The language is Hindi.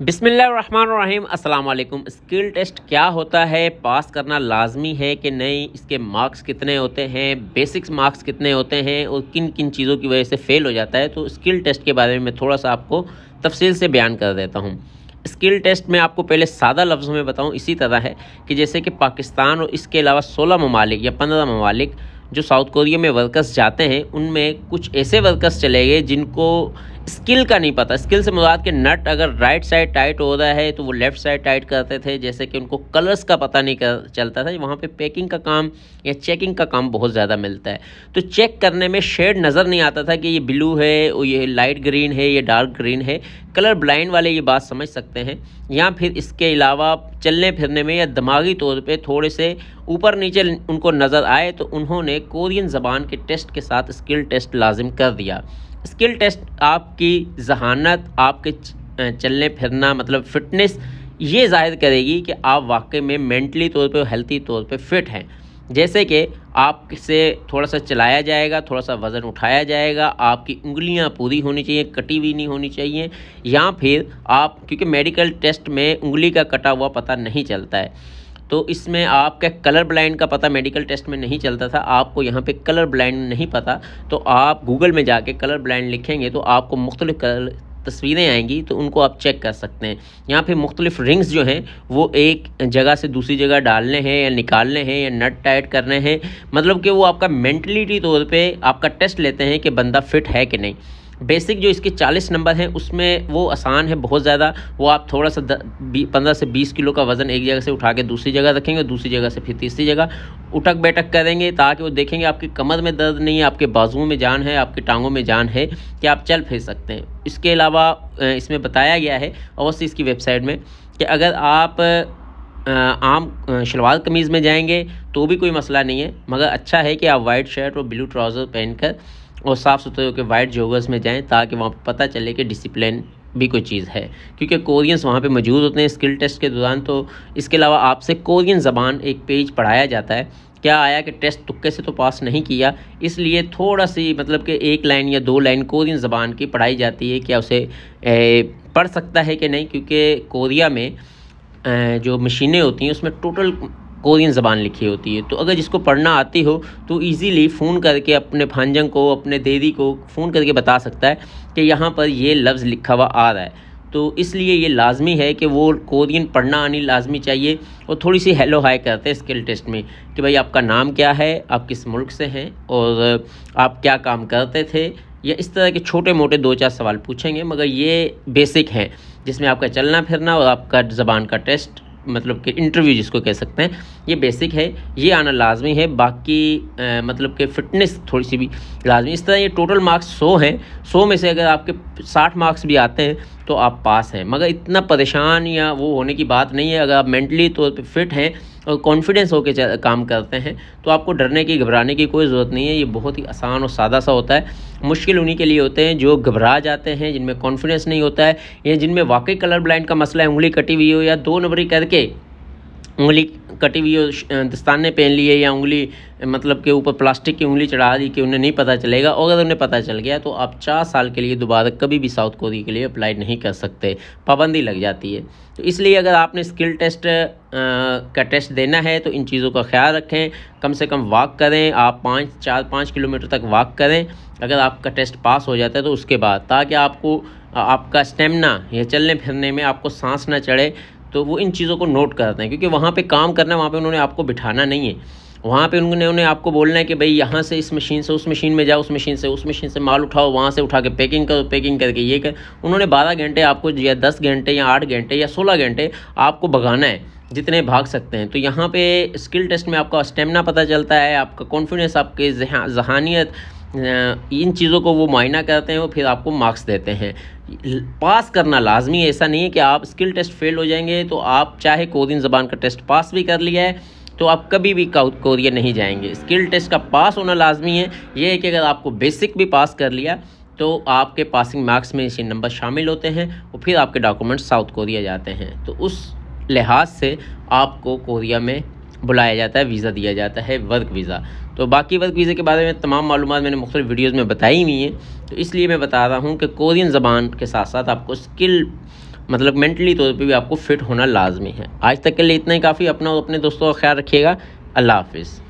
बिस्मिल्लाहिर्रहमानिर्रहीम अस्सलाम वालेकुम। स्किल टेस्ट क्या होता है, पास करना लाजमी है कि नहीं, इसके मार्क्स कितने होते हैं, बेसिक्स मार्क्स कितने होते हैं और किन किन चीज़ों की वजह से फ़ेल हो जाता है, तो स्किल टेस्ट के बारे में मैं थोड़ा सा आपको तफसील से बयान कर देता हूँ। स्किल टेस्ट में आपको पहले सादा लफ्ज़ों में बताऊँ, इसी तरह है कि जैसे कि पाकिस्तान और इसके अलावा 16 ममालिक या 15 ममालिक जो साउथ कोरिया में वर्कर्स जाते हैं, उनमें कुछ ऐसे वर्कर्स चले गए जिनको स्किल का नहीं पता। स्किल से मुराद के नट अगर राइट साइड टाइट हो रहा है तो वो लेफ़्ट साइड टाइट करते थे, जैसे कि उनको कलर्स का पता नहीं चलता था। वहाँ पे पैकिंग का काम या चेकिंग का काम बहुत ज़्यादा मिलता है, तो चेक करने में शेड नज़र नहीं आता था कि ये ब्लू है और ये लाइट ग्रीन है, ये डार्क ग्रीन है। कलर ब्लाइंड वाले ये बात समझ सकते हैं। या फिर इसके अलावा चलने फिरने में या दिमागी तौर पे थोड़े से ऊपर नीचे उनको नज़र आए तो उन्होंने कोरियन ज़बान के टेस्ट के साथ स्किल टेस्ट लाजिम कर दिया। स्किल टेस्ट आपकी जहानत, आपके चलने फिरना मतलब फ़िटनेस ये ज़ाहिर करेगी कि आप वाकई में मेंटली तौर पे और हेल्थी तौर पे फ़िट हैं। जैसे कि आपसे थोड़ा सा चलाया जाएगा, थोड़ा सा वज़न उठाया जाएगा, आपकी उंगलियां पूरी होनी चाहिए, कटी हुई नहीं होनी चाहिए। या फिर आप, क्योंकि मेडिकल टेस्ट में उंगली का कटा हुआ पता नहीं चलता है, तो इसमें आपका कलर ब्लाइंड का पता मेडिकल टेस्ट में नहीं चलता था। आपको यहाँ पे कलर ब्लाइंड नहीं पता, तो आप गूगल में जाके कलर ब्लाइंड लिखेंगे तो आपको मुख्तलिफ़ कलर तस्वीरें आएंगी, तो उनको आप चेक कर सकते हैं। यहाँ पे मुख्तलिफ़ रिंग्स जो हैं वो एक जगह से दूसरी जगह डालने हैं या निकालने हैं या नट टाइट करने हैं, मतलब कि वो आपका मेंटलिटी तौर पे आपका टेस्ट लेते हैं कि बंदा फ़िट है कि नहीं। बेसिक जो इसके 40 नंबर हैं उसमें वो आसान है बहुत ज़्यादा। वो आप थोड़ा सा 15 से 20 किलो का वज़न एक जगह से उठा के दूसरी जगह रखेंगे, दूसरी जगह से फिर तीसरी जगह उठक बैठक करेंगे, ताकि वो देखेंगे आपकी कमर में दर्द नहीं है, आपके बाजुओं में जान है, आपकी टांगों में जान है कि आप चल फिर सकते हैं। इसके अलावा इसमें बताया गया है अवश्य इसकी वेबसाइट में कि अगर आप आम शलवार कमीज़ में जाएंगे तो भी कोई मसला नहीं है, मगर अच्छा है कि आप वाइट शर्ट और ब्लू ट्राउज़र पहनकर और साफ़ सुथरे होकर वाइट जॉगर्स में जाएं, ताकि वहाँ पर पता चले कि डिसिप्लिन भी कोई चीज़ है, क्योंकि कोरियंस वहाँ पे मौजूद होते हैं स्किल टेस्ट के दौरान। तो इसके अलावा आपसे कोरियन ज़बान एक पेज पढ़ाया जाता है। क्या आया कि टेस्ट तुक्के से तो पास नहीं किया, इसलिए थोड़ा सी मतलब कि 1 लाइन या 2 लाइन कोरियन ज़बान की पढ़ाई जाती है, क्या उसे पढ़ सकता है कि नहीं, क्योंकि कोरिया में जो मशीनें होती हैं उसमें टोटल कोरियन ज़बान लिखी होती है। तो अगर जिसको पढ़ना आती हो तो इजीली फ़ोन करके अपने भांजंग को, अपने देदी को फ़ोन करके बता सकता है कि यहाँ पर ये लफ्ज़ लिखा हुआ आ रहा है। तो इसलिए ये लाजमी है कि वो कोरियन पढ़ना आनी लाजमी चाहिए। और थोड़ी सी हेलो हाय करते हैं स्किल टेस्ट में कि भाई आपका नाम क्या है, आप किस मुल्क से हैं और आप क्या काम करते थे, या इस तरह के छोटे मोटे 2-4 सवाल पूछेंगे, मगर ये बेसिक हैं जिसमें आपका चलना फिरना और आपका ज़बान का टेस्ट मतलब कि इंटरव्यू जिसको कह सकते हैं, ये बेसिक है, ये आना लाजमी है। बाकी मतलब कि फ़िटनेस थोड़ी सी भी लाजमी। इस तरह ये टोटल मार्क्स 100 हैं, 100 में से अगर आपके 60 मार्क्स भी आते हैं तो आप पास हैं। मगर इतना परेशान या वो होने की बात नहीं है। अगर आप मेंटली तौर पे फ़िट हैं और कॉन्फिडेंस होकर काम करते हैं तो आपको डरने की, घबराने की कोई ज़रूरत नहीं है। ये बहुत ही आसान और सादा सा होता है। मुश्किल उन्हीं के लिए होते हैं जो घबरा जाते हैं, जिनमें कॉन्फिडेंस नहीं होता है, या जिनमें वाकई कलर ब्लाइंड का मसला है, उंगली कटी हुई हो या 2 नंबरी करके उंगली कटी हुई हो, दस्ताने पहन लिए, या उंगली मतलब के ऊपर प्लास्टिक की उंगली चढ़ा दी कि उन्हें नहीं पता चलेगा। और अगर उन्हें पता चल गया तो आप 4 साल के लिए दोबारा कभी भी साउथ कोरिया के लिए अप्लाई नहीं कर सकते, पाबंदी लग जाती है। तो इसलिए अगर आपने स्किल टेस्ट का टेस्ट देना है तो इन चीज़ों का ख्याल रखें। कम से कम वॉक करें, आप 5 किलोमीटर तक वॉक करें अगर आपका टेस्ट पास हो जाता है तो उसके बाद, ताकि आपको आपका स्टेमिना या चलने फिरने में आपको सांस ना चढ़े। तो वो इन चीज़ों को नोट करते हैं, क्योंकि वहाँ पे काम करना है, वहाँ पे उन्होंने आपको बिठाना नहीं है। वहाँ पे उन्होंने आपको बोलना है कि भाई यहाँ से इस मशीन से उस मशीन में जाओ, उस मशीन से उस मशीन से माल उठाओ, वहाँ से उठा के पैकिंग करो, पैकिंग करके ये कर। उन्होंने 12 घंटे आपको या 10 घंटे या 8 घंटे या 16 घंटे आपको भगाना है, जितने भाग सकते हैं। तो यहाँ पे स्किल टेस्ट में आपका स्टेमिना पता चलता है, आपका कॉन्फिडेंस, आपके जहानियत, इन चीज़ों को वो मुआयना करते हैं और फिर आपको मार्क्स देते हैं। पास करना लाजमी है, ऐसा नहीं है कि आप स्किल टेस्ट फेल हो जाएंगे तो आप चाहे कोरियन ज़बान का टेस्ट पास भी कर लिया है तो आप कभी भी कोरिया नहीं जाएंगे। स्किल टेस्ट का पास होना लाजमी है। ये है कि अगर आपको बेसिक भी पास कर लिया तो आपके पासिंग मार्क्स में इसी नंबर शामिल होते हैं और फिर आपके डॉक्यूमेंट्स साउथ कोरिया जाते हैं। तो उस लिहाज से आपको कोरिया में बुलाया जाता है, वीज़ा दिया जाता है, वर्क वीज़ा। तो बाकी वर्क वीज़े के बारे में तमाम मालूमात मैंने मुख्तलिफ वीडियोज़ में बताई हुई हैं, तो इसलिए मैं बता रहा हूँ कि कोरियन ज़बान के साथ साथ आपको स्किल मतलब मेंटली तौर पे भी आपको फिट होना लाजमी है। आज तक के लिए इतना ही काफ़ी। अपना और अपने दोस्तों का ख्याल रखिएगा। अल्लाह हाफिज़।